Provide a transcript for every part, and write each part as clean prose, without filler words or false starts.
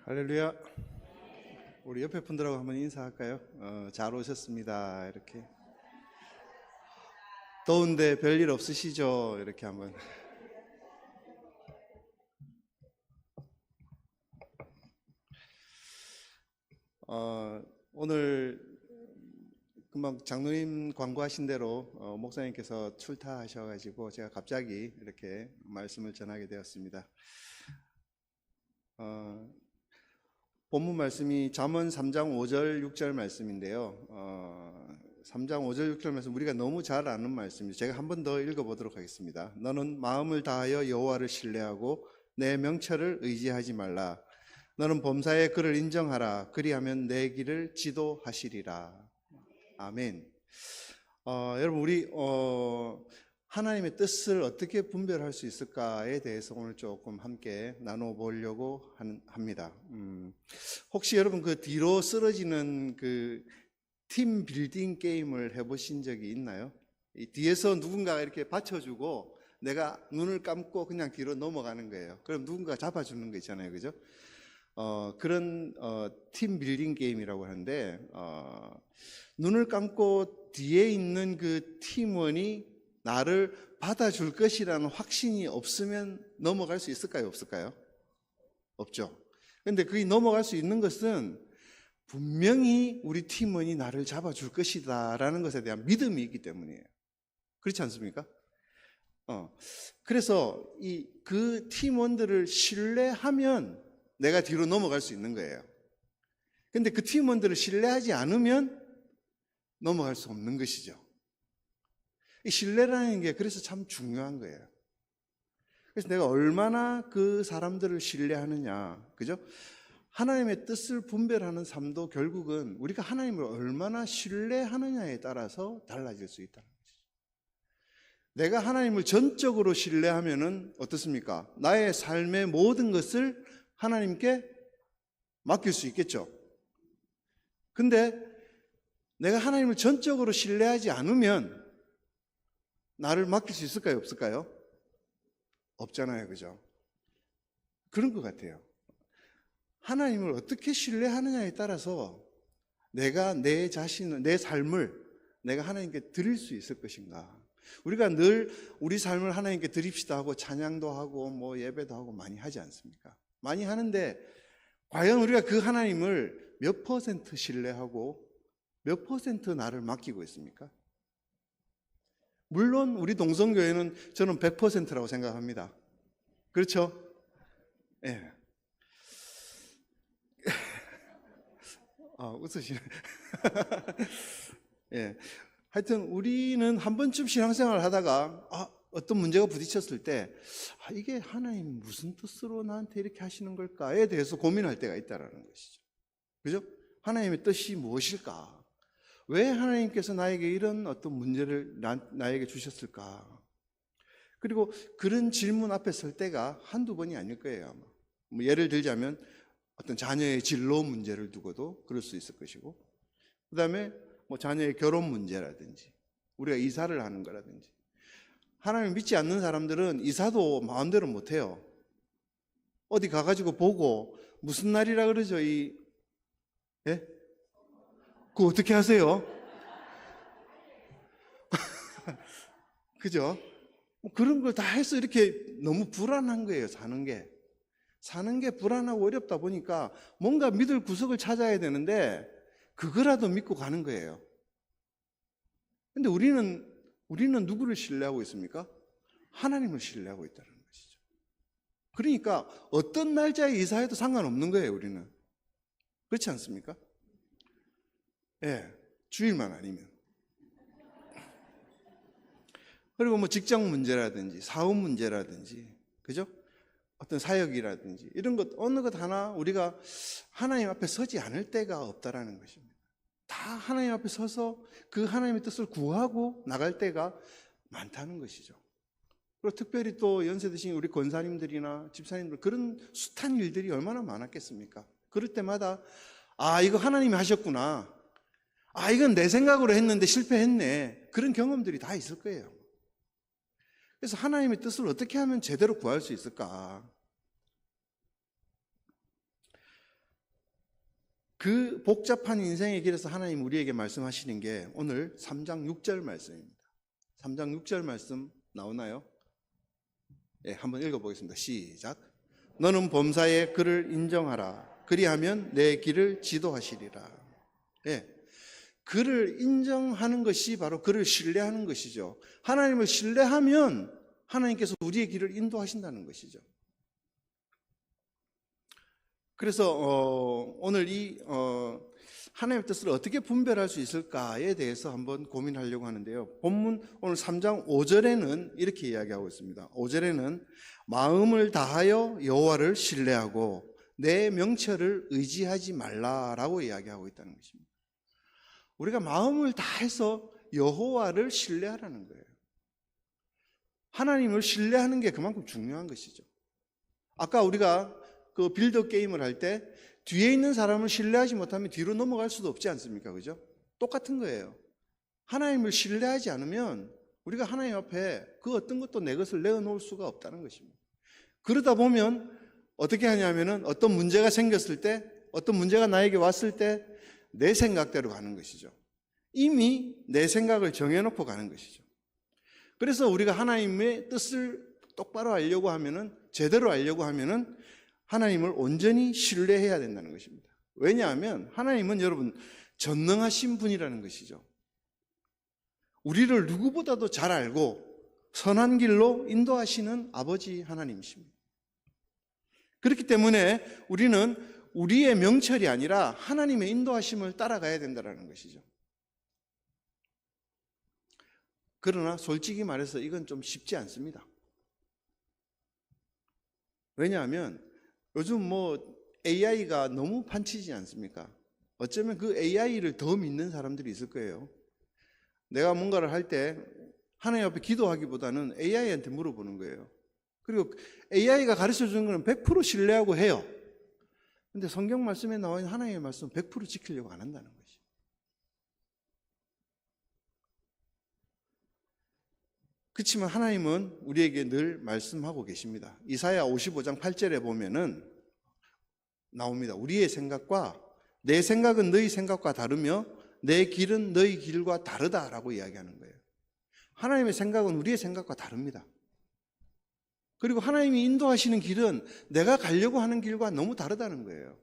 할렐루야. 우리 옆에 분들하고 한번 인사할까요? 잘 오셨습니다. 이렇게. 더운데 별일 없으시죠? 이렇게 한번. 오늘 금방 장로님 광고하신 대로 목사님께서 출타하셔가지고 제가 갑자기 이렇게 말씀을 전하게 되었습니다. 본문 말씀이 잠언 3장 5절 6절 말씀인데요. 3장 5절 6절 말씀 우리가 너무 잘 아는 말씀입니다. 제가 한 번 더 읽어보도록 하겠습니다. 너는 마음을 다하여 여호와를 신뢰하고 내 명철을 의지하지 말라. 너는 범사에 그를 인정하라. 그리하면 내 길을 지도하시리라. 아멘. 여러분 우리 하나님의 뜻을 어떻게 분별할 수 있을까에 대해서 오늘 조금 함께 나눠보려고 합니다. 혹시 여러분 그 뒤로 쓰러지는 그 팀 빌딩 게임을 해보신 적이 있나요? 이 뒤에서 누군가가 이렇게 받쳐주고 내가 눈을 감고 그냥 뒤로 넘어가는 거예요. 그럼 누군가 잡아주는 거 있잖아요, 그죠? 그런 팀 빌딩 게임이라고 하는데 눈을 감고 뒤에 있는 그 팀원이 나를 받아줄 것이라는 확신이 없으면 넘어갈 수 있을까요? 없을까요? 없죠. 그런데 그게 넘어갈 수 있는 것은 분명히 우리 팀원이 나를 잡아줄 것이다 라는 것에 대한 믿음이 있기 때문이에요. 그렇지 않습니까? 그래서 그 팀원들을 신뢰하면 내가 뒤로 넘어갈 수 있는 거예요. 근데 그 팀원들을 신뢰하지 않으면 넘어갈 수 없는 것이죠. 이 신뢰라는 게 그래서 참 중요한 거예요. 그래서 내가 얼마나 그 사람들을 신뢰하느냐, 그죠? 하나님의 뜻을 분별하는 삶도 결국은 우리가 하나님을 얼마나 신뢰하느냐에 따라서 달라질 수 있다는 것이죠. 내가 하나님을 전적으로 신뢰하면은 어떻습니까? 나의 삶의 모든 것을 하나님께 맡길 수 있겠죠. 근데 내가 하나님을 전적으로 신뢰하지 않으면 나를 맡길 수 있을까요? 없을까요? 없잖아요, 그죠? 그런 것 같아요. 하나님을 어떻게 신뢰하느냐에 따라서 내가 내 자신을, 내 삶을 내가 하나님께 드릴 수 있을 것인가. 우리가 늘 우리 삶을 하나님께 드립시다 하고 찬양도 하고 뭐 예배도 하고 많이 하지 않습니까? 많이 하는데 과연 우리가 그 하나님을 몇 퍼센트 신뢰하고 몇 퍼센트 나를 맡기고 있습니까? 물론 우리 동성교회는 저는 100%라고 생각합니다. 그렇죠? 예. 네. 웃으시네. 예. 하여튼 우리는 한 번쯤 신앙생활을 하다가 어떤 문제가 부딪혔을 때 이게 하나님 무슨 뜻으로 나한테 이렇게 하시는 걸까에 대해서 고민할 때가 있다라는 것이죠. 그죠? 하나님의 뜻이 무엇일까? 왜 하나님께서 나에게 이런 어떤 문제를 나에게 주셨을까? 그리고 그런 질문 앞에 설 때가 한두 번이 아닐 거예요, 아마. 뭐 예를 들자면 어떤 자녀의 진로 문제를 두고도 그럴 수 있을 것이고, 그 다음에 뭐 자녀의 결혼 문제라든지, 우리가 이사를 하는 거라든지. 하나님을 믿지 않는 사람들은 이사도 마음대로 못 해요. 어디 가가지고 보고, 무슨 날이라 그러죠, 예? 그거 어떻게 하세요? 그죠? 그런 걸 다 해서 이렇게 너무 불안한 거예요, 사는 게. 사는 게 불안하고 어렵다 보니까 뭔가 믿을 구석을 찾아야 되는데 그거라도 믿고 가는 거예요. 근데 우리는 누구를 신뢰하고 있습니까? 하나님을 신뢰하고 있다는 것이죠. 그러니까 어떤 날짜에 이사해도 상관없는 거예요, 우리는. 그렇지 않습니까? 예, 주일만 아니면. 그리고 뭐 직장 문제라든지 사업 문제라든지, 그죠? 어떤 사역이라든지 이런 것 어느 것 하나 우리가 하나님 앞에 서지 않을 때가 없다라는 것입니다. 다 하나님 앞에 서서 그 하나님의 뜻을 구하고 나갈 때가 많다는 것이죠. 그리고 특별히 또 연세 드신 우리 권사님들이나 집사님들 그런 숱한 일들이 얼마나 많았겠습니까? 그럴 때마다 이거 하나님이 하셨구나. 이건 내 생각으로 했는데 실패했네. 그런 경험들이 다 있을 거예요. 그래서 하나님의 뜻을 어떻게 하면 제대로 구할 수 있을까? 그 복잡한 인생의 길에서 하나님 우리에게 말씀하시는 게 오늘 3장 6절 말씀입니다. 3장 6절 말씀 나오나요? 예, 한번 읽어보겠습니다. 시작. 너는 범사에 그를 인정하라. 그리하면 내 길을 지도하시리라. 예, 그를 인정하는 것이 바로 그를 신뢰하는 것이죠. 하나님을 신뢰하면 하나님께서 우리의 길을 인도하신다는 것이죠. 그래서 오늘 이 하나님의 뜻을 어떻게 분별할 수 있을까에 대해서 한번 고민하려고 하는데요. 본문 오늘 3장 5절에는 이렇게 이야기하고 있습니다. 5절에는 마음을 다하여 여호와를 신뢰하고 내 명철을 의지하지 말라라고 이야기하고 있다는 것입니다. 우리가 마음을 다해서 여호와를 신뢰하라는 거예요. 하나님을 신뢰하는 게 그만큼 중요한 것이죠. 아까 우리가 그 빌더 게임을 할 때 뒤에 있는 사람을 신뢰하지 못하면 뒤로 넘어갈 수도 없지 않습니까? 그죠? 똑같은 거예요. 하나님을 신뢰하지 않으면 우리가 하나님 앞에 그 어떤 것도 내 것을 내어놓을 수가 없다는 것입니다. 그러다 보면 어떻게 하냐면은 어떤 문제가 생겼을 때, 어떤 문제가 나에게 왔을 때 내 생각대로 가는 것이죠. 이미 내 생각을 정해놓고 가는 것이죠. 그래서 우리가 하나님의 뜻을 똑바로 알려고 하면은, 제대로 알려고 하면은 하나님을 온전히 신뢰해야 된다는 것입니다. 왜냐하면 하나님은 여러분 전능하신 분이라는 것이죠. 우리를 누구보다도 잘 알고 선한 길로 인도하시는 아버지 하나님이십니다. 그렇기 때문에 우리는 우리의 명철이 아니라 하나님의 인도하심을 따라가야 된다는 것이죠. 그러나 솔직히 말해서 이건 좀 쉽지 않습니다. 왜냐하면 요즘 AI가 너무 판치지 않습니까? 어쩌면 그 AI를 더 믿는 사람들이 있을 거예요. 내가 뭔가를 할 때 하나님 앞에 기도하기보다는 AI한테 물어보는 거예요. 그리고 AI가 가르쳐 주는 거는 100% 신뢰하고 해요. 근데 성경 말씀에 나와 있는 하나님의 말씀은 100% 지키려고 안 한다는 거죠. 그렇지만 하나님은 우리에게 늘 말씀하고 계십니다. 이사야 55장 8절에 보면은 나옵니다. 우리의 생각과 내 생각은 너희 생각과 다르며 내 길은 너희 길과 다르다라고 이야기하는 거예요. 하나님의 생각은 우리의 생각과 다릅니다. 그리고 하나님이 인도하시는 길은 내가 가려고 하는 길과 너무 다르다는 거예요.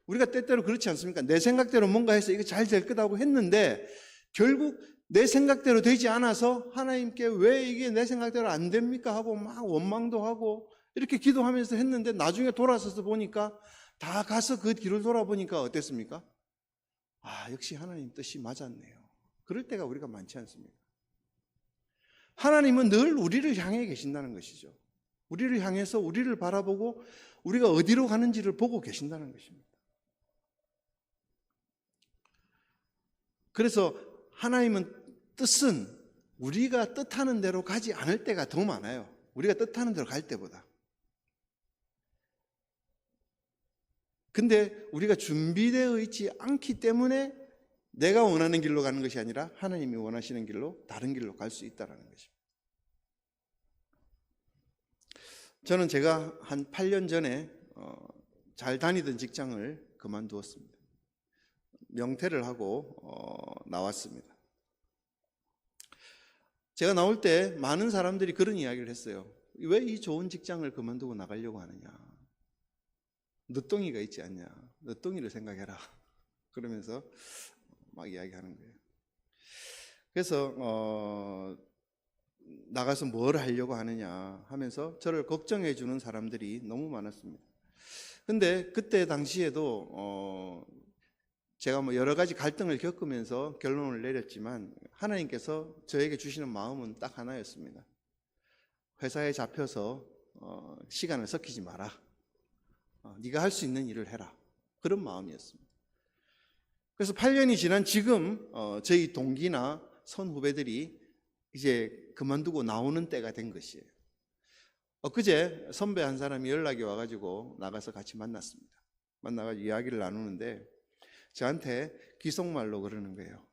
우리가 때때로 그렇지 않습니까? 내 생각대로 뭔가 해서 이거 잘 될 거라고 했는데 결국 내 생각대로 되지 않아서 하나님께 왜 이게 내 생각대로 안 됩니까? 하고 막 원망도 하고 이렇게 기도하면서 했는데 나중에 돌아서서 보니까 다 가서 그 길을 돌아보니까 어땠습니까? 아, 역시 하나님 뜻이 맞았네요. 그럴 때가 우리가 많지 않습니까? 하나님은 늘 우리를 향해 계신다는 것이죠. 우리를 향해서 우리를 바라보고 우리가 어디로 가는지를 보고 계신다는 것입니다. 그래서 하나님은 뜻은 우리가 뜻하는 대로 가지 않을 때가 더 많아요. 우리가 뜻하는 대로 갈 때보다. 근데 우리가 준비되어 있지 않기 때문에 내가 원하는 길로 가는 것이 아니라 하나님이 원하시는 길로, 다른 길로 갈 수 있다는 것입니다. 저는 제가 한 8년 전에 잘 다니던 직장을 그만두었습니다. 명퇴를 하고 나왔습니다. 제가 나올 때 많은 사람들이 그런 이야기를 했어요. 왜 이 좋은 직장을 그만두고 나가려고 하느냐? 늦둥이가 있지 않냐? 늦둥이를 생각해라. 그러면서 막 이야기하는 거예요. 그래서 나가서 뭘 하려고 하느냐 하면서 저를 걱정해 주는 사람들이 너무 많았습니다. 근데 그때 당시에도 제가 여러 가지 갈등을 겪으면서 결론을 내렸지만 하나님께서 저에게 주시는 마음은 딱 하나였습니다. 회사에 잡혀서 시간을 썩히지 마라. 네가 할 수 있는 일을 해라. 그런 마음이었습니다. 그래서 8년이 지난 지금 저희 동기나 선후배들이 이제 그만두고 나오는 때가 된 것이에요. 엊그제 선배 한 사람이 연락이 와가지고 나가서 같이 만났습니다. 만나가지고 이야기를 나누는데 저한테 귀속말로 그러는 거예요.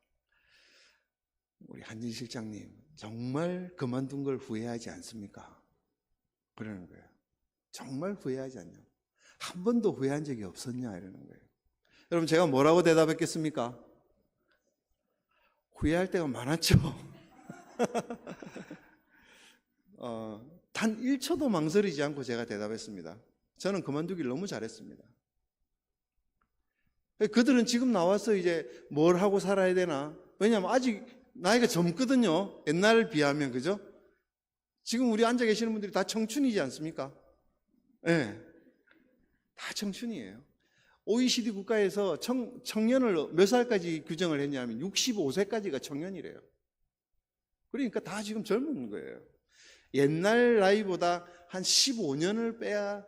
우리 한진 실장님 정말 그만둔 걸 후회하지 않습니까? 그러는 거예요. 정말 후회하지 않냐? 한 번도 후회한 적이 없었냐? 이러는 거예요. 여러분 제가 뭐라고 대답했겠습니까? 후회할 때가 많았죠. 단 1초도 망설이지 않고 제가 대답했습니다. 저는 그만두기를 너무 잘했습니다. 그들은 지금 나와서 이제 뭘 하고 살아야 되나? 왜냐하면 아직 나이가 젊거든요. 옛날을 비하면, 그죠? 지금 우리 앉아 계시는 분들이 다 청춘이지 않습니까? 예. 네. 다 청춘이에요. OECD 국가에서 청년을 몇 살까지 규정을 했냐면 65세까지가 청년이래요. 그러니까 다 지금 젊은 거예요. 옛날 나이보다 한 15년을 빼야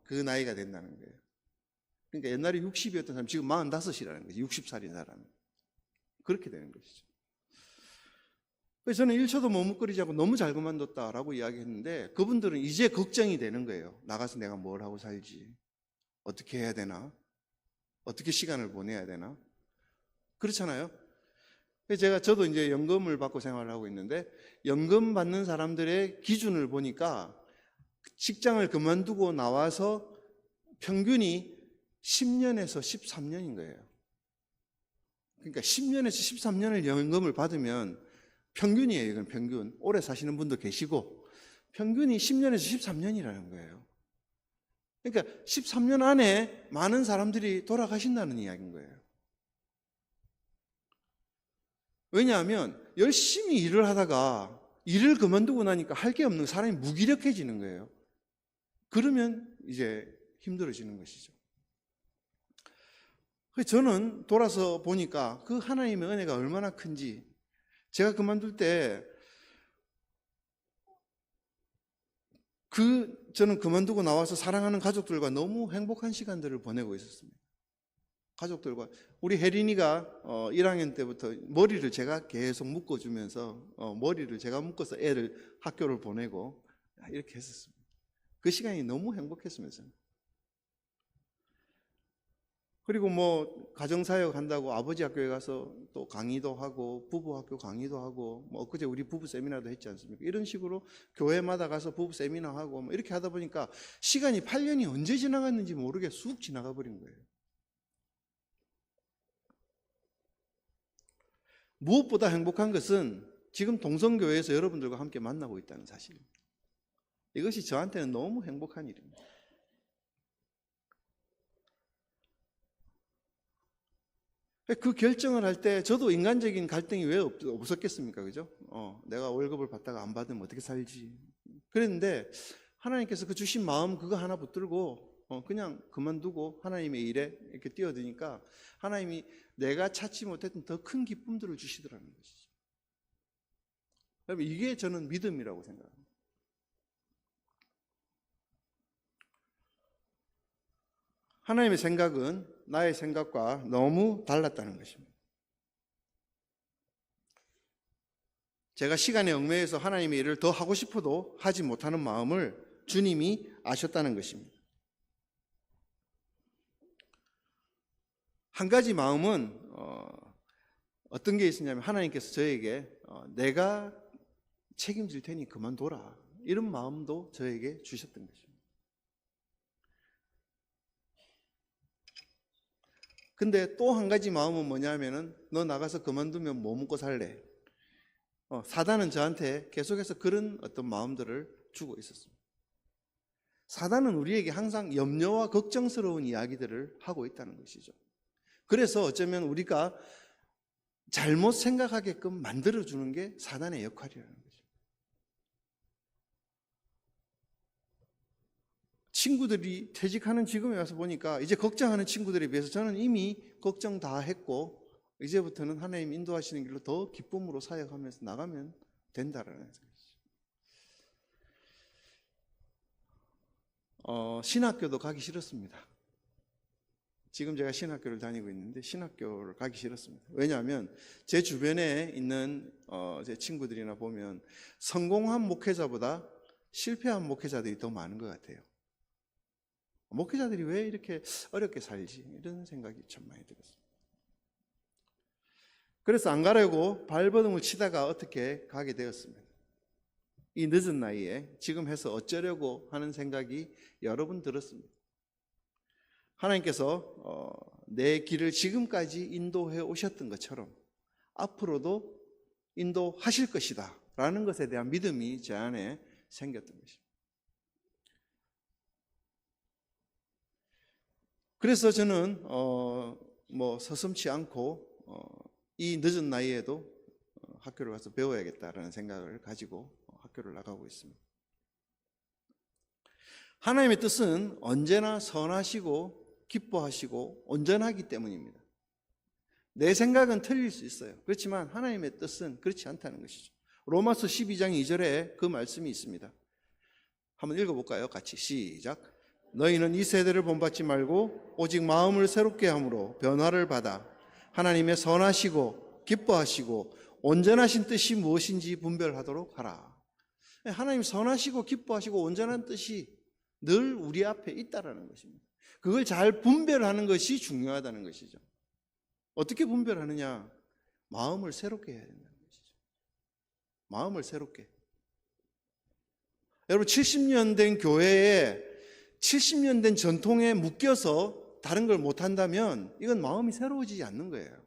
그 나이가 된다는 거예요. 그러니까 옛날에 60이었던 사람 지금 45이라는 거죠. 60살인 사람은. 그렇게 되는 것이죠. 그래서 저는 1초도 머뭇거리지 않고 너무 잘 그만뒀다라고 이야기했는데 그분들은 이제 걱정이 되는 거예요. 나가서 내가 뭘 하고 살지? 어떻게 해야 되나? 어떻게 시간을 보내야 되나? 그렇잖아요. 그래서 저도 이제 연금을 받고 생활을 하고 있는데 연금 받는 사람들의 기준을 보니까 직장을 그만두고 나와서 평균이 10년에서 13년인 거예요. 그러니까 10년에서 13년을 연금을 받으면 평균이에요. 이건 평균. 오래 사시는 분도 계시고 평균이 10년에서 13년이라는 거예요. 그러니까 13년 안에 많은 사람들이 돌아가신다는 이야기인 거예요. 왜냐하면 열심히 일을 하다가 일을 그만두고 나니까 할 게 없는 사람이 무기력해지는 거예요. 그러면 이제 힘들어지는 것이죠. 저는 돌아서 보니까 그 하나님의 은혜가 얼마나 큰지, 제가 그만둘 때 저는 그만두고 나와서 사랑하는 가족들과 너무 행복한 시간들을 보내고 있었습니다. 가족들과 우리 혜린이가 1학년 때부터 머리를 제가 계속 묶어주면서 머리를 제가 묶어서 애를 학교를 보내고 이렇게 했었습니다. 그 시간이 너무 행복했으면서. 그리고 뭐 가정사역 한다고 아버지 학교에 가서 또 강의도 하고 부부 학교 강의도 하고 뭐 엊그제 우리 부부 세미나도 했지 않습니까? 이런 식으로 교회마다 가서 부부 세미나 하고 뭐 이렇게 하다 보니까 시간이 8년이 언제 지나갔는지 모르게 쑥 지나가 버린 거예요. 무엇보다 행복한 것은 지금 동성교회에서 여러분들과 함께 만나고 있다는 사실입니다. 이것이 저한테는 너무 행복한 일입니다. 그 결정을 할 때 저도 인간적인 갈등이 왜 없었겠습니까? 그죠? 내가 월급을 받다가 안 받으면 어떻게 살지? 그랬는데 하나님께서 그 주신 마음 그거 하나 붙들고 그냥 그만두고 하나님의 일에 이렇게 뛰어드니까 하나님이 내가 찾지 못했던 더 큰 기쁨들을 주시더라는 것이죠. 이게 저는 믿음이라고 생각합니다. 하나님의 생각은 나의 생각과 너무 달랐다는 것입니다. 제가 시간에 얽매여서 하나님의 일을 더 하고 싶어도 하지 못하는 마음을 주님이 아셨다는 것입니다. 한 가지 마음은 어떤 게 있었냐면 하나님께서 저에게 내가 책임질 테니 그만둬라 이런 마음도 저에게 주셨던 것입니다. 근데 또 한 가지 마음은 뭐냐면은 너 나가서 그만두면 뭐 먹고 살래? 사단은 저한테 계속해서 그런 어떤 마음들을 주고 있었습니다. 사단은 우리에게 항상 염려와 걱정스러운 이야기들을 하고 있다는 것이죠. 그래서 어쩌면 우리가 잘못 생각하게끔 만들어주는 게 사단의 역할이라는 거죠. 친구들이 퇴직하는 지금에 와서 보니까 이제 걱정하는 친구들에 비해서 저는 이미 걱정 다 했고 이제부터는 하나님 인도하시는 길로 더 기쁨으로 사역하면서 나가면 된다라는 것이죠. 신학교도 가기 싫었습니다. 지금 제가 신학교를 다니고 있는데 신학교를 가기 싫었습니다. 왜냐하면 제 주변에 있는 제 친구들이나 보면 성공한 목회자보다 실패한 목회자들이 더 많은 것 같아요. 목회자들이 왜 이렇게 어렵게 살지? 이런 생각이 참 많이 들었습니다. 그래서 안 가려고 발버둥을 치다가 어떻게 가게 되었습니다. 이 늦은 나이에 지금 해서 어쩌려고 하는 생각이 여러 번 들었습니다. 하나님께서 내 길을 지금까지 인도해 오셨던 것처럼 앞으로도 인도하실 것이다 라는 것에 대한 믿음이 제 안에 생겼던 것입니다. 그래서 저는 서슴지 않고 이 늦은 나이에도 학교를 가서 배워야겠다라는 생각을 가지고 학교를 나가고 있습니다. 하나님의 뜻은 언제나 선하시고 기뻐하시고 온전하기 때문입니다. 내 생각은 틀릴 수 있어요. 그렇지만 하나님의 뜻은 그렇지 않다는 것이죠. 로마서 12장 2절에 그 말씀이 있습니다. 한번 읽어볼까요? 같이 시작. 너희는 이 세대를 본받지 말고 오직 마음을 새롭게 함으로 변화를 받아 하나님의 선하시고 기뻐하시고 온전하신 뜻이 무엇인지 분별하도록 하라. 하나님 선하시고 기뻐하시고 온전한 뜻이 늘 우리 앞에 있다라는 것입니다. 그걸 잘 분별하는 것이 중요하다는 것이죠. 어떻게 분별하느냐? 마음을 새롭게 해야 된다는 것이죠. 마음을 새롭게. 여러분 70년 된 교회에 70년 된 전통에 묶여서 다른 걸 못한다면 이건 마음이 새로워지지 않는 거예요.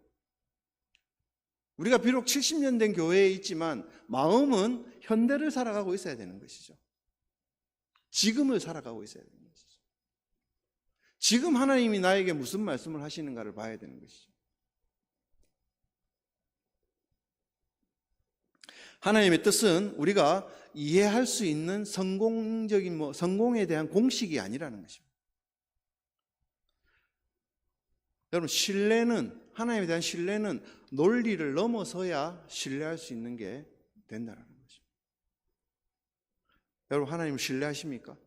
우리가 비록 70년 된 교회에 있지만 마음은 현대를 살아가고 있어야 되는 것이죠. 지금을 살아가고 있어야 되는 것이죠. 지금 하나님이 나에게 무슨 말씀을 하시는가를 봐야 되는 것이죠. 하나님의 뜻은 우리가 이해할 수 있는 성공적인 성공에 대한 공식이 아니라는 것입니다. 여러분 하나님에 대한 신뢰는 논리를 넘어서야 신뢰할 수 있는 게 된다는 것입니다. 여러분 하나님을 신뢰하십니까?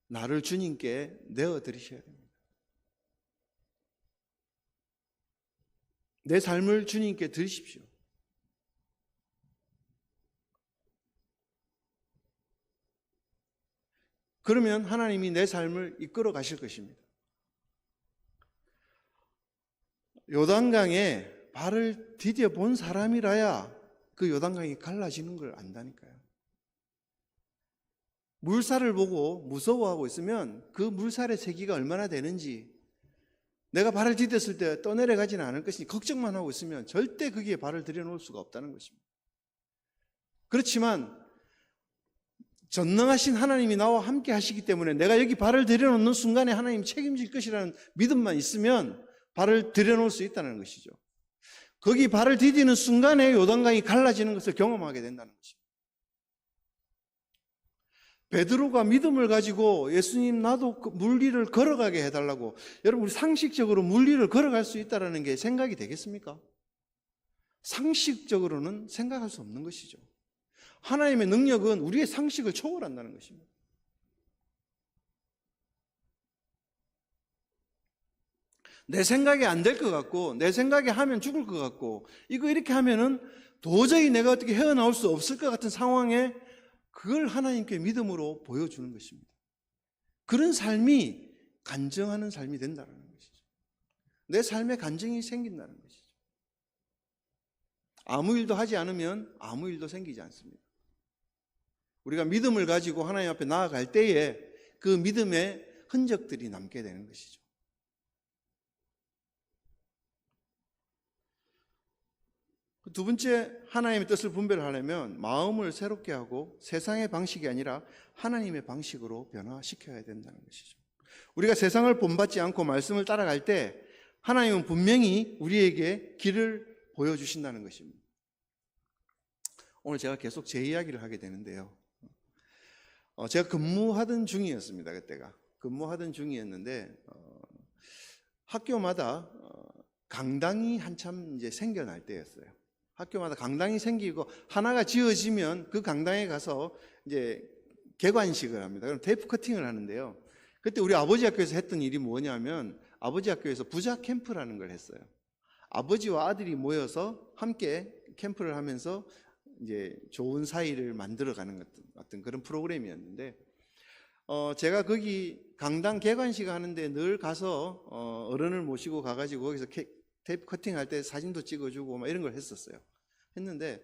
나를 주님께 내어드리셔야 됩니다. 내 삶을 주님께 드리십시오. 그러면 하나님이 내 삶을 이끌어 가실 것입니다. 요단강에 발을 디뎌 본 사람이라야 그 요단강이 갈라지는 걸 안다니까요. 물살을 보고 무서워하고 있으면 그 물살의 세기가 얼마나 되는지, 내가 발을 디뎠을 때 떠내려가지는 않을 것이니 걱정만 하고 있으면 절대 거기에 발을 들여놓을 수가 없다는 것입니다. 그렇지만 전능하신 하나님이 나와 함께 하시기 때문에 내가 여기 발을 들여놓는 순간에 하나님 책임질 것이라는 믿음만 있으면 발을 들여놓을 수 있다는 것이죠. 거기 발을 디디는 순간에 요단강이 갈라지는 것을 경험하게 된다는 것입니다. 베드로가 믿음을 가지고 예수님 나도 물 위를 걸어가게 해달라고, 여러분 우리 상식적으로 물 위를 걸어갈 수 있다는 게 생각이 되겠습니까? 상식적으로는 생각할 수 없는 것이죠. 하나님의 능력은 우리의 상식을 초월한다는 것입니다. 내 생각이 안 될 것 같고 내 생각에 하면 죽을 것 같고 이거 이렇게 하면은 도저히 내가 어떻게 헤어나올 수 없을 것 같은 상황에 그걸 하나님께 믿음으로 보여주는 것입니다. 그런 삶이 간증하는 삶이 된다는 것이죠. 내 삶에 간증이 생긴다는 것이죠. 아무 일도 하지 않으면 아무 일도 생기지 않습니다. 우리가 믿음을 가지고 하나님 앞에 나아갈 때에 그 믿음의 흔적들이 남게 되는 것이죠. 두 번째, 하나님의 뜻을 분별하려면 마음을 새롭게 하고 세상의 방식이 아니라 하나님의 방식으로 변화시켜야 된다는 것이죠. 우리가 세상을 본받지 않고 말씀을 따라갈 때 하나님은 분명히 우리에게 길을 보여주신다는 것입니다. 오늘 제가 계속 제 이야기를 하게 되는데요. 제가 근무하던 중이었습니다. 그때가 근무하던 중이었는데 학교마다 강당이 한참 이제 생겨날 때였어요. 학교마다 강당이 생기고 하나가 지어지면 그 강당에 가서 이제 개관식을 합니다. 그럼 테이프 커팅을 하는데요. 그때 우리 아버지 학교에서 했던 일이 뭐냐면 아버지 학교에서 부자 캠프라는 걸 했어요. 아버지와 아들이 모여서 함께 캠프를 하면서 이제 좋은 사이를 만들어가는 어떤 그런 프로그램이었는데 제가 거기 강당 개관식 하는데 늘 가서 어른을 모시고 가가지고 거기서 테이프 커팅할 때 사진도 찍어주고 막 이런 걸 했었어요. 했는데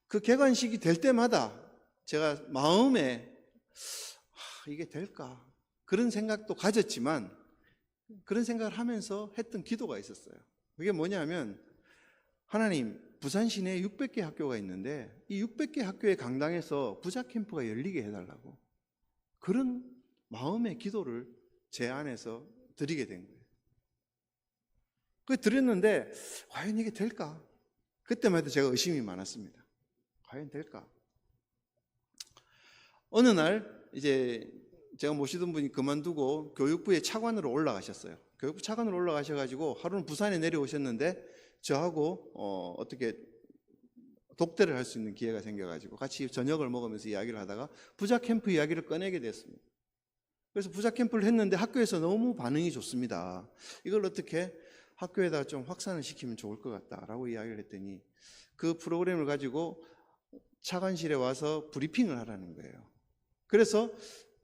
그 개관식이 될 때마다 제가 마음에 이게 될까? 그런 생각도 가졌지만 그런 생각을 하면서 했던 기도가 있었어요. 그게 뭐냐면, 하나님, 부산 시내에 600개 학교가 있는데 이 600개 학교의 강당에서 부자 캠프가 열리게 해달라고, 그런 마음의 기도를 제 안에서 드리게 된 거예요. 그 드렸는데 과연 이게 될까? 그때만 해도 제가 의심이 많았습니다. 과연 될까? 어느 날 이제 제가 모시던 분이 그만두고 교육부의 차관으로 올라가셨어요. 교육부 차관으로 올라가셔가지고 하루는 부산에 내려오셨는데 저하고 어떻게 독대를 할 수 있는 기회가 생겨가지고 같이 저녁을 먹으면서 이야기를 하다가 부자 캠프 이야기를 꺼내게 됐습니다. 그래서 부자 캠프를 했는데 학교에서 너무 반응이 좋습니다. 이걸 어떻게 학교에다 좀 확산을 시키면 좋을 것 같다라고 이야기를 했더니 그 프로그램을 가지고 차관실에 와서 브리핑을 하라는 거예요. 그래서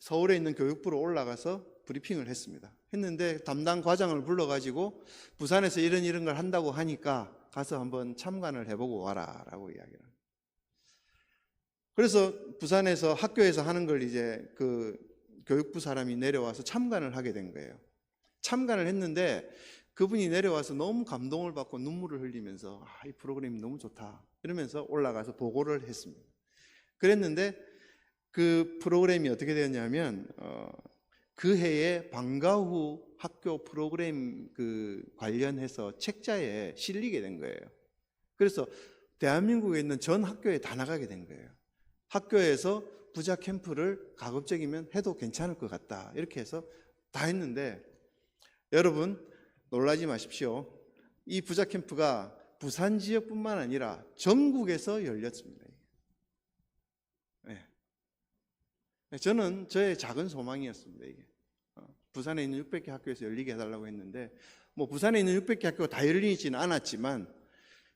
서울에 있는 교육부로 올라가서 브리핑을 했습니다. 했는데 담당 과장을 불러가지고 부산에서 이런 걸 한다고 하니까 가서 한번 참관을 해보고 와라 라고 이야기를 합니다. 그래서 부산에서 학교에서 하는 걸 이제 그 교육부 사람이 내려와서 참관을 하게 된 거예요. 참관을 했는데 그분이 내려와서 너무 감동을 받고 눈물을 흘리면서 이 프로그램이 너무 좋다 이러면서 올라가서 보고를 했습니다. 그랬는데 그 프로그램이 어떻게 되었냐면 그 해에 방과 후 학교 프로그램 그 관련해서 책자에 실리게 된 거예요. 그래서 대한민국에 있는 전 학교에 다 나가게 된 거예요. 학교에서 부자 캠프를 가급적이면 해도 괜찮을 것 같다 이렇게 해서 다 했는데, 여러분 놀라지 마십시오. 이 부자 캠프가 부산 지역뿐만 아니라 전국에서 열렸습니다. 저는 저의 작은 소망이었습니다. 이게 부산에 있는 600개 학교에서 열리게 해달라고 했는데, 뭐 부산에 있는 600개 학교가 다 열리지는 않았지만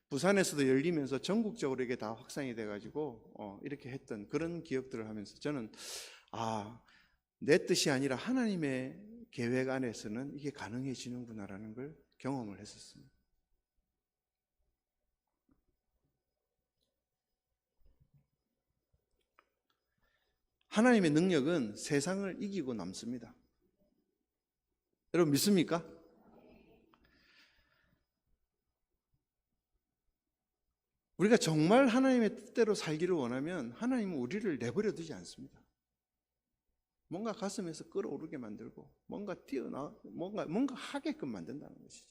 부산에서도 열리면서 전국적으로 이게 다 확산이 돼가지고 이렇게 했던 그런 기억들을 하면서 저는 내 뜻이 아니라 하나님의 계획 안에서는 이게 가능해지는구나라는 걸 경험을 했었습니다. 하나님의 능력은 세상을 이기고 남습니다. 여러분 믿습니까? 우리가 정말 하나님의 뜻대로 살기를 원하면 하나님은 우리를 내버려 두지 않습니다. 뭔가 가슴에서 끌어오르게 만들고 뭔가 뭔가 하게끔 만든다는 것이죠.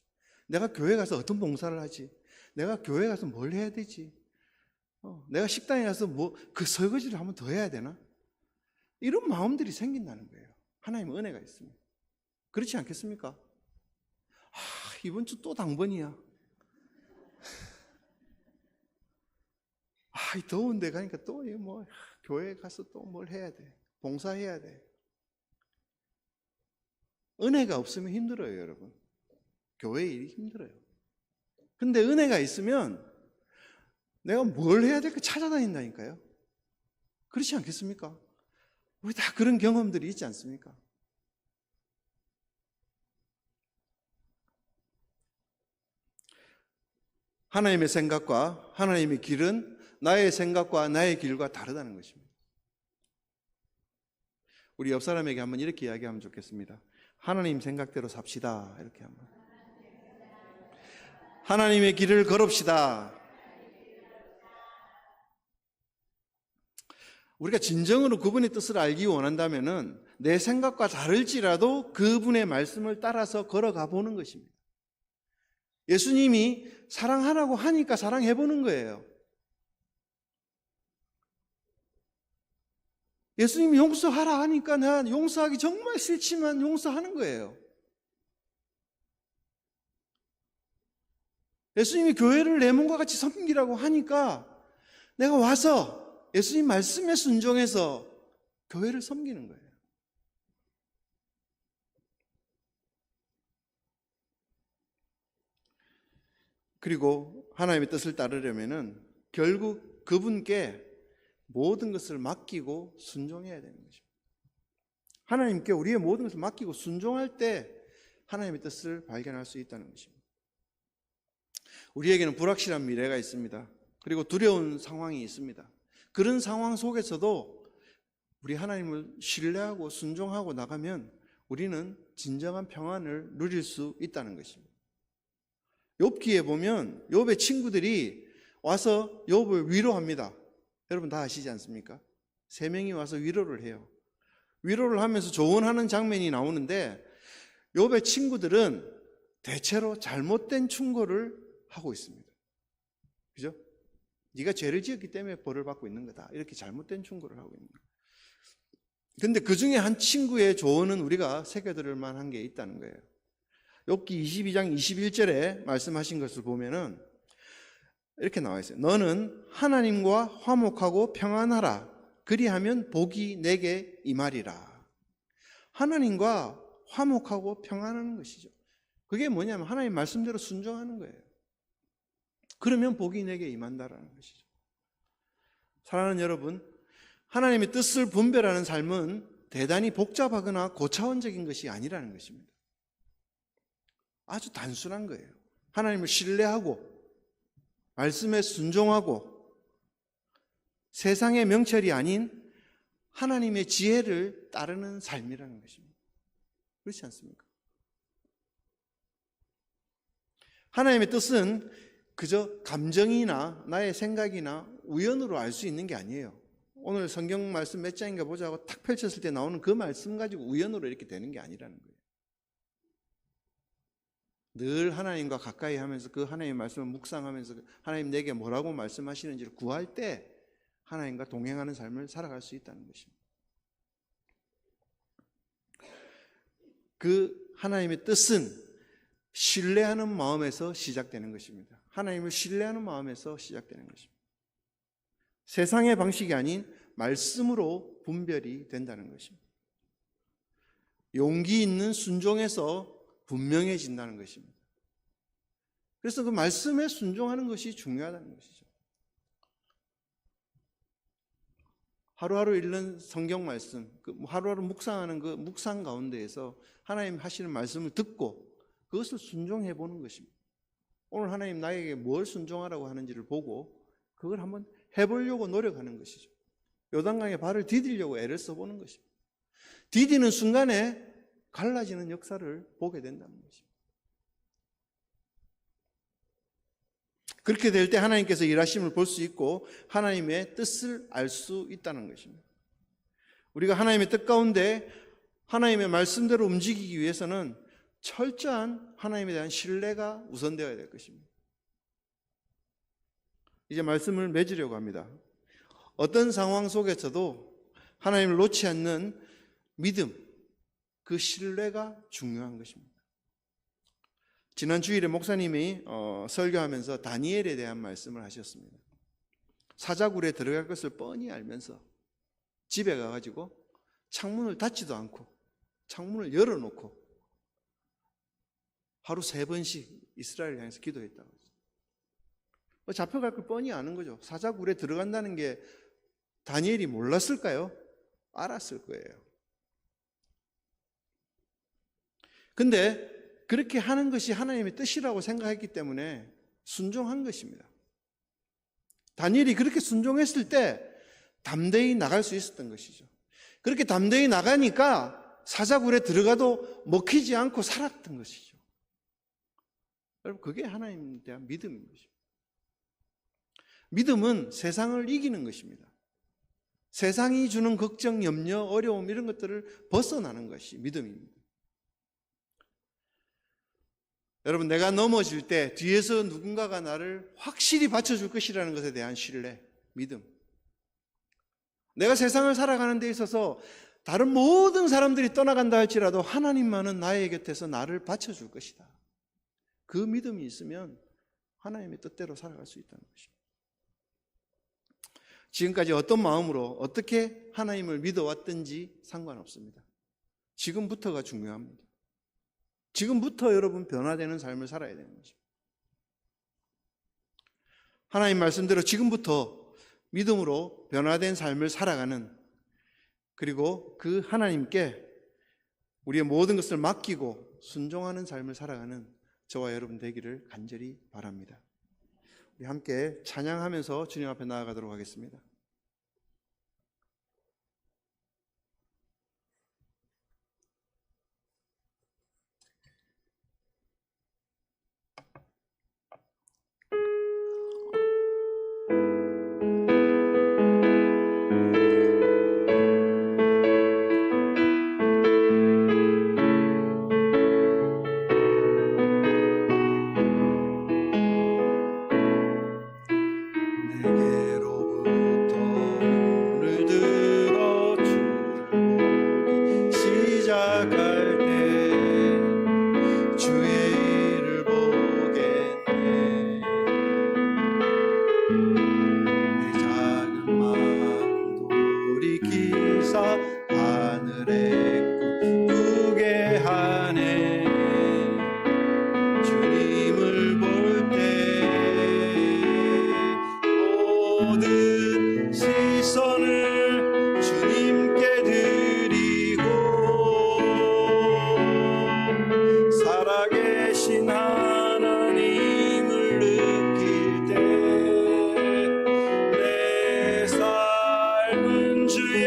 내가 교회 가서 어떤 봉사를 하지? 내가 교회 가서 뭘 해야 되지? 내가 식당에 가서 그 설거지를 한번 더 해야 되나? 이런 마음들이 생긴다는 거예요. 하나님의 은혜가 있습니다. 그렇지 않겠습니까? 이번 주 또 당번이야. 이 더운 데 가니까 또 교회 가서 또 뭘 해야 돼. 봉사해야 돼. 은혜가 없으면 힘들어요, 여러분. 교회 일이 힘들어요. 근데 은혜가 있으면 내가 뭘 해야 될까 찾아다닌다니까요. 그렇지 않겠습니까? 우리 다 그런 경험들이 있지 않습니까? 하나님의 생각과 하나님의 길은 나의 생각과 나의 길과 다르다는 것입니다. 우리 옆 사람에게 한번 이렇게 이야기하면 좋겠습니다. 하나님 생각대로 삽시다. 이렇게 한번. 하나님의 길을 걸읍시다. 우리가 진정으로 그분의 뜻을 알기 원한다면은 내 생각과 다를지라도 그분의 말씀을 따라서 걸어가 보는 것입니다. 예수님이 사랑하라고 하니까 사랑해보는 거예요. 예수님이 용서하라 하니까 난 용서하기 정말 싫지만 용서하는 거예요. 예수님이 교회를 내 몸과 같이 섬기라고 하니까 내가 와서 예수님 말씀에 순종해서 교회를 섬기는 거예요. 그리고 하나님의 뜻을 따르려면은 결국 그분께 모든 것을 맡기고 순종해야 되는 것입니다. 하나님께 우리의 모든 것을 맡기고 순종할 때 하나님의 뜻을 발견할 수 있다는 것입니다. 우리에게는 불확실한 미래가 있습니다. 그리고 두려운 상황이 있습니다. 그런 상황 속에서도 우리 하나님을 신뢰하고 순종하고 나가면 우리는 진정한 평안을 누릴 수 있다는 것입니다. 욥기에 보면 욥의 친구들이 와서 욥을 위로합니다. 여러분 다 아시지 않습니까? 3명이 와서 위로를 해요. 위로를 하면서 조언하는 장면이 나오는데 욥의 친구들은 대체로 잘못된 충고를 하고 있습니다. 그죠? 네가 죄를 지었기 때문에 벌을 받고 있는 거다. 이렇게 잘못된 충고를 하고 있는 거예요. 근데 그 중에 한 친구의 조언은 우리가 새겨들을 만한 게 있다는 거예요. 욥기 22장 21절에 말씀하신 것을 보면은 이렇게 나와 있어요. 너는 하나님과 화목하고 평안하라. 그리하면 복이 내게 임하리라. 하나님과 화목하고 평안하는 것이죠. 그게 뭐냐면 하나님 말씀대로 순종하는 거예요. 그러면 복이 내게 임한다라는 것이죠. 사랑하는 여러분, 하나님의 뜻을 분별하는 삶은 대단히 복잡하거나 고차원적인 것이 아니라는 것입니다. 아주 단순한 거예요. 하나님을 신뢰하고 말씀에 순종하고 세상의 명철이 아닌 하나님의 지혜를 따르는 삶이라는 것입니다. 그렇지 않습니까? 하나님의 뜻은 그저 감정이나 나의 생각이나 우연으로 알 수 있는 게 아니에요. 오늘 성경 말씀 몇 장인가 보자 하고 탁 펼쳤을 때 나오는 그 말씀 가지고 우연으로 이렇게 되는 게 아니라는 거예요. 늘 하나님과 가까이 하면서 그 하나님의 말씀을 묵상하면서 하나님 내게 뭐라고 말씀하시는지를 구할 때 하나님과 동행하는 삶을 살아갈 수 있다는 것입니다. 그 하나님의 뜻은 신뢰하는 마음에서 시작되는 것입니다. 하나님을 신뢰하는 마음에서 시작되는 것입니다. 세상의 방식이 아닌 말씀으로 분별이 된다는 것입니다. 용기 있는 순종에서 분명해진다는 것입니다. 그래서 그 말씀에 순종하는 것이 중요하다는 것이죠. 하루하루 읽는 성경 말씀, 하루하루 묵상하는 그 묵상 가운데에서 하나님 하시는 말씀을 듣고 그것을 순종해 보는 것입니다. 오늘 하나님 나에게 뭘 순종하라고 하는지를 보고 그걸 한번 해보려고 노력하는 것이죠. 요단강에 발을 디디려고 애를 써보는 것입니다. 디디는 순간에 갈라지는 역사를 보게 된다는 것입니다. 그렇게 될 때 하나님께서 일하심을 볼 수 있고 하나님의 뜻을 알 수 있다는 것입니다. 우리가 하나님의 뜻 가운데 하나님의 말씀대로 움직이기 위해서는 철저한 하나님에 대한 신뢰가 우선되어야 될 것입니다. 이제 말씀을 맺으려고 합니다. 어떤 상황 속에서도 하나님을 놓지 않는 믿음, 그 신뢰가 중요한 것입니다. 지난 주일에 목사님이 설교하면서 다니엘에 대한 말씀을 하셨습니다. 사자굴에 들어갈 것을 뻔히 알면서 집에 가가지고 창문을 닫지도 않고 창문을 열어놓고 하루 3번씩 이스라엘을 향해서 기도했다고 했어요. 잡혀갈 걸 뻔히 아는 거죠. 사자굴에 들어간다는 게 다니엘이 몰랐을까요? 알았을 거예요. 근데 그렇게 하는 것이 하나님의 뜻이라고 생각했기 때문에 순종한 것입니다. 다니엘이 그렇게 순종했을 때 담대히 나갈 수 있었던 것이죠. 그렇게 담대히 나가니까 사자굴에 들어가도 먹히지 않고 살았던 것이죠. 여러분, 그게 하나님에 대한 믿음인 것입니다. 믿음은 세상을 이기는 것입니다. 세상이 주는 걱정, 염려, 어려움 이런 것들을 벗어나는 것이 믿음입니다. 여러분, 내가 넘어질 때 뒤에서 누군가가 나를 확실히 받쳐줄 것이라는 것에 대한 신뢰, 믿음. 내가 세상을 살아가는 데 있어서 다른 모든 사람들이 떠나간다 할지라도 하나님만은 나의 곁에서 나를 받쳐줄 것이다. 그 믿음이 있으면 하나님의 뜻대로 살아갈 수 있다는 것입니다. 지금까지 어떤 마음으로 어떻게 하나님을 믿어왔든지 상관없습니다. 지금부터가 중요합니다. 지금부터 여러분 변화되는 삶을 살아야 되는 거죠. 하나님 말씀대로 지금부터 믿음으로 변화된 삶을 살아가는, 그리고 그 하나님께 우리의 모든 것을 맡기고 순종하는 삶을 살아가는 저와 여러분 되기를 간절히 바랍니다. 우리 함께 찬양하면서 주님 앞에 나아가도록 하겠습니다. 주의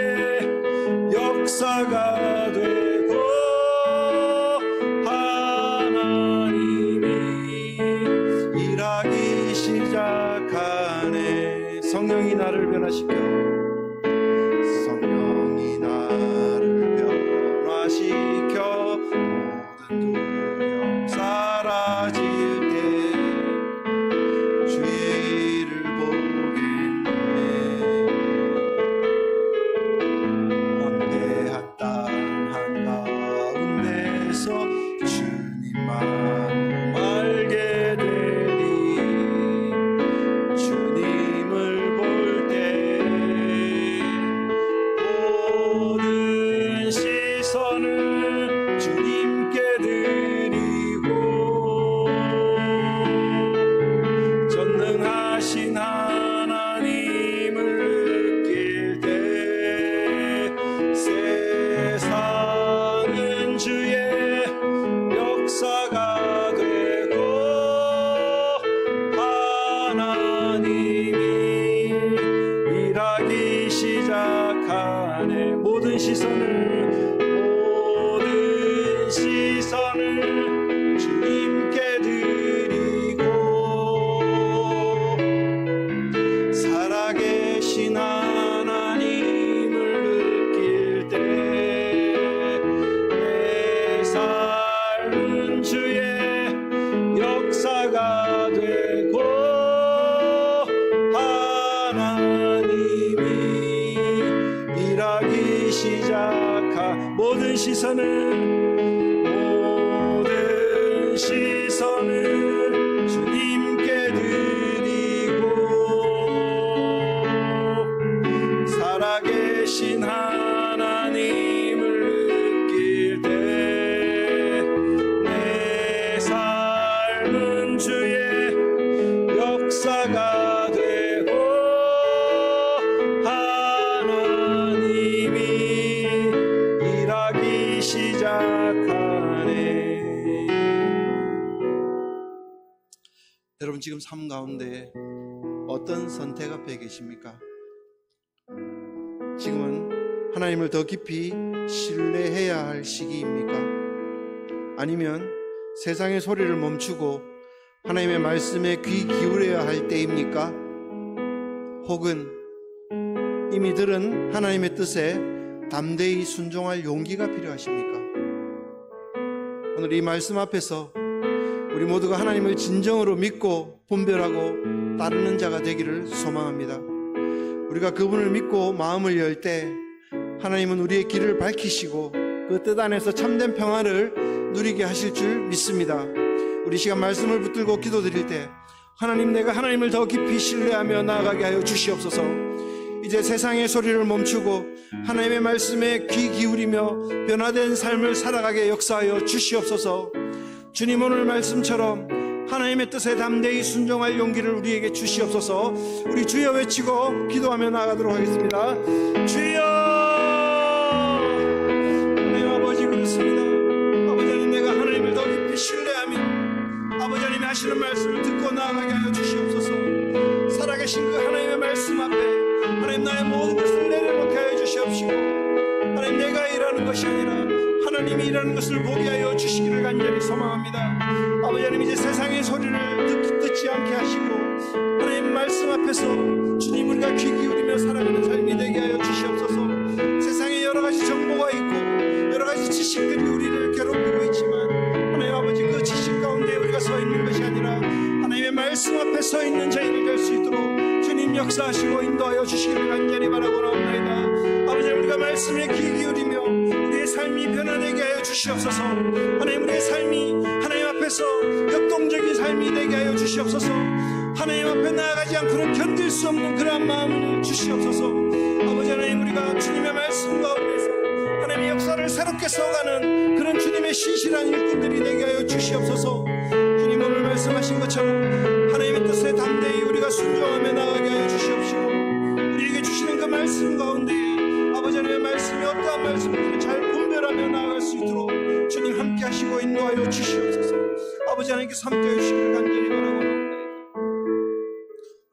역사가 되고 하나님이 일하기 시작하네. 성령이 나를 변화시켜, 성령이 나를 변화시켜 모든 두려움 사라질 때 주의 일을 보겠네. 원대한 땅 한가운데서 주님만 알게 되리. 주님을 볼 때 모든 시선을 주님께 드리고 전능하신 하나님을 느낄 때 세상은 주의 역사가 되고 하나님이 일하기 시작하네. 모든 시선을 주님께 드리고 살아계신 하나님을 느낄 때 내 삶은 주의 역사가 되고 하나님이 일하기 시작하 모든 시선을 주님께 드리고 살아계신 하나님을 느낄 때 내 삶은 주의 역사가 되고 하나님이 일하기 시작하네. 여러분 지금 삶 가운데 어떤 선택 앞에 계십니까? 지금은 하나님을 더 깊이 신뢰해야 할 시기입니까? 아니면 세상의 소리를 멈추고 하나님의 말씀에 귀 기울여야 할 때입니까? 혹은 이미 들은 하나님의 뜻에 담대히 순종할 용기가 필요하십니까? 오늘 이 말씀 앞에서 우리 모두가 하나님을 진정으로 믿고 분별하고 따르는 자가 되기를 소망합니다. 우리가 그분을 믿고 마음을 열 때 하나님은 우리의 길을 밝히시고 그 뜻 안에서 참된 평안을 누리게 하실 줄 믿습니다. 우리 시간 말씀을 붙들고 기도드릴 때 하나님, 내가 하나님을 더 깊이 신뢰하며 나아가게 하여 주시옵소서. 이제 세상의 소리를 멈추고 하나님의 말씀에 귀 기울이며 변화된 삶을 살아가게 역사하여 주시옵소서. 주님, 오늘 말씀처럼 하나님의 뜻에 담대히 순종할 용기를 우리에게 주시옵소서. 우리 주여 외치고 기도하며 나아가도록 하겠습니다. 주여! 하나님 아버지, 그렇습니다. 아버지 하나님, 내가 하나님을 더 깊이 신뢰하며 아버지 하나님이 하시는 말씀을 듣고 나아가게 하여 주시옵소서. 살아계신 그 하나님의 말씀 앞에 하나님, 나의 모든 것을 내려놓게 하여 주시옵시고, 하나님, 내가 일하는 것이 아니라 하나님이 일하는 것을 보게 하여 주시기를 간절히 소망합니다. 아버지 하나님, 이제 세상의 소리를 듣지 않게 하시고 하나님 말씀 앞에서 주님, 우리가 귀 기울이며 살아가는 삶이 되게 하여 주시옵소서. 세상에 여러 가지 정보가 있고 여러 가지 지식들이 우리를 괴롭히고 있지만 하나님 아버지, 그 지식 가운데 우리가 서 있는 것이 아니라 하나님의 말씀 앞에 서 있는 저희를 될 수 있도록 주님 역사하시고 인도하여 주시기를 간절히 바라고 나옵니다. 아버지, 우리가 말씀에 귀 기울이며 우리의 삶이 변화되게 하여 주시옵소서. 하나님, 우리의 삶이 하나님 앞에서 역동적인 삶이 되게 하여 주시옵소서. 하나님 앞에 나아가지 않고는 견딜 수 없는 그러한 마음을 주시옵소서. 아버지 하나님, 우리가 주님의 말씀 가운데서 하나님의 역사를 새롭게 써가는 그런 주님의 신실한 일꾼들이 되게 하여 주시옵소서. 주님, 오늘 말씀하신 것처럼 하나님의 뜻에 담대히 우리가 순종하며 나아가게 하여 주시옵시고, 우리에게 주시는 그 말씀 가운데 아버지 하나님의 말씀이 어떠한 말씀인지를 잘 분별하며 나아갈 수 있도록 주님 함께 하시고 인도하여 주시옵소서. 아버지 하나님께서 함께 해주시기를 간절히 바라고 나옵니다.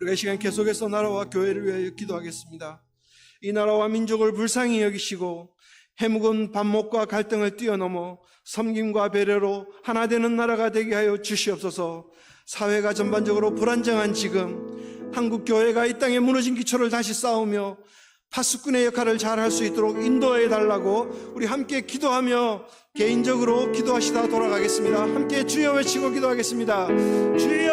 우리가 이 시간 계속해서 나라와 교회를 위하여 기도하겠습니다. 이 나라와 민족을 불쌍히 여기시고 해묵은 반목과 갈등을 뛰어넘어 섬김과 배려로 하나 되는 나라가 되게 하여 주시옵소서. 사회가 전반적으로 불안정한 지금 한국 교회가 이 땅에 무너진 기초를 다시 쌓으며 파수꾼의 역할을 잘 할 수 있도록 인도해 달라고 우리 함께 기도하며 개인적으로 기도하시다 돌아가겠습니다. 함께 주여 외치고 기도하겠습니다. 주여!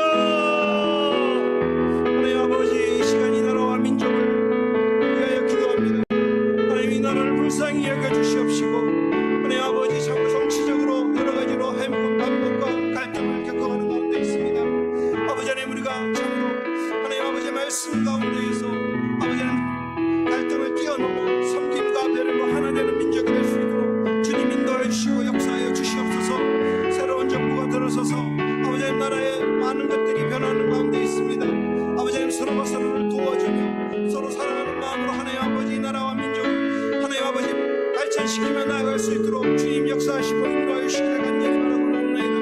하나님 아버지, 이 시간 이 나라와 민족을 위하여 기도합니다. 하나님 이 나라를 불쌍히 여겨주시옵시고 하나님 아버지, 참 정치적으로 여러 가지로 해묵은 반목과 갈등을 겪어가는 가운데 있습니다. 아버지 하나님, 우리가 참으로 하나님 아버지 말씀 가운데에서 아버지 하나님 갈등을 뛰어넘어 섬김과 배려로 하나 되는 민족이 될 수 있도록 주님 인도해 주시고 역사하여 주시옵소서. 새로운 정부가 들어서서 아버지 하나님 나라에 많은 것들이 변하는 가운데 있습니다. 아버지 하나님 서로가 서로를 도와주며 서로 사랑하는 마음으로 하나님 아버지 이 나라와 민족을 하나님 아버지 발전시키며 나아갈 수 있도록 주님 역사하시고 인도하여 주시기를 간절히 바라옵나이다.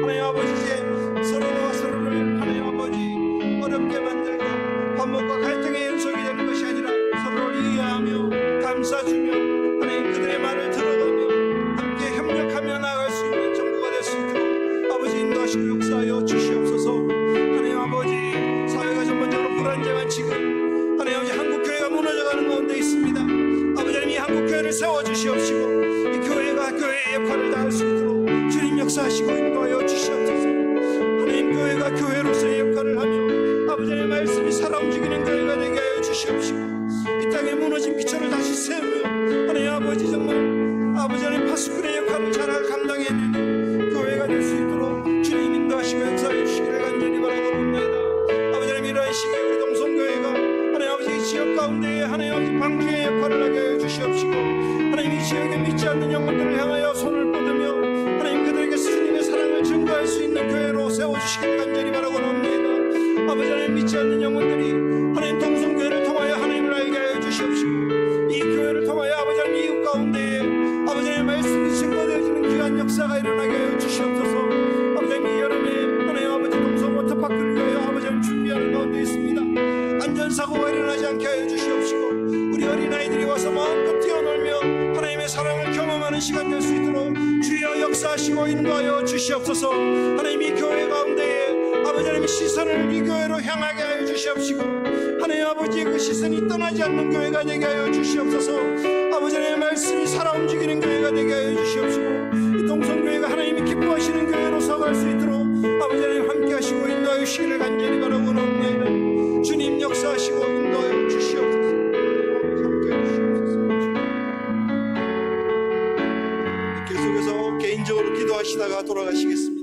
하나님 아버지, 이제 서로가 서로를 하나님 아버지 어렵게 만들고 반목과 갈등의 연속이 되는 것이 아니라 서로를 이해하며 감싸주며 하나님 그들의 말을 들어가며 함께 협력하며 나아갈 수 있는 정부가 될 수 있도록 아버지 인도하시고 역사하여 주시옵소서. 하나님 아버지, 사회가 전반적으로 불안정한 지금 하나님 아버지 한국교회가 무너져가는 가운데 있습니다. 아버지 하나님 이 한국교회를 세워주시옵시고 이 교회가 교회의 역할을 다할 수 있도록 주님 역사하시고 인도하여 주시옵소서. 하나님 교회가 교회로서의 역할을 하며 아버지 하나님 말씀이 살아 움직이는 교회가 되게 하여 주시옵시고 이 땅에 무너진 기초를 다시 세우며 하나님 아버지 정말 아버지 하나님 파수꾼의 역할을 잘 감당해내는 교회가 될 수 있도록 주님 인도하시고 역사해 주시기를 간절히 바라옵나이다. 아버지 하나님 이러한 시기에 우리 동성교회가 하나님 아버지 이 지역 가운데에 하나님 아버지 방주의 역할을 하게 하여 주시옵시고 하나님 이 지역에 믿지 않는 영혼들을 향하여 손을 뻗으며 하나님 그들에게 주님의 사랑을 증거할 수 있는 교회로 세워주시기를 간절히 바라옵나이다. 아버지 하나님 믿지 않는 영혼들이 하나님 동성교회를 통하여 하나님을 알게 하여 주시옵시고 이 교회를 통하여 아버지 하나님 이웃 가운데에 아버지 하나님 말씀이 증거되어지는 귀한 역사가 일어나게 하여 주시옵소서. 아버지 하나님 이 여름에 하나님 아버지 동성 워터파크를 위하여 아버지 하나님 준비하는 가운데 있습니다. 안전사고가 일어나지 않게 하여 주시옵시고 우리 어린아이들이 와서 마음껏 뛰어놀며 하나님의 사랑을 경험하는 시간 될 수 있도록 주여 역사하시고 인도하여 주시옵소서. 하나님 이 교회 가운데에 아버지 하나님의 시선을 이 교회로 향하게 하여 주시옵시고 하나님 아버지의 그 시선이 떠나지 않는 교회가 되게 하여 주시옵소서. 아버지 하나님의 말씀이 살아 움직이는 교회가 되게 하여 주시옵시고 이 동성교회가 하나님이 기뻐하시는 교회로 서갈 수 있도록 아버지 하나님 함께 하시고 인도하여 주시기를 간절히 바라옵나이다. 주님 역사하시고 인도하여 주시옵소서. 함께 해주시옵소서. 계속해서 개인적으로 기도하시다가 돌아가시겠습니다.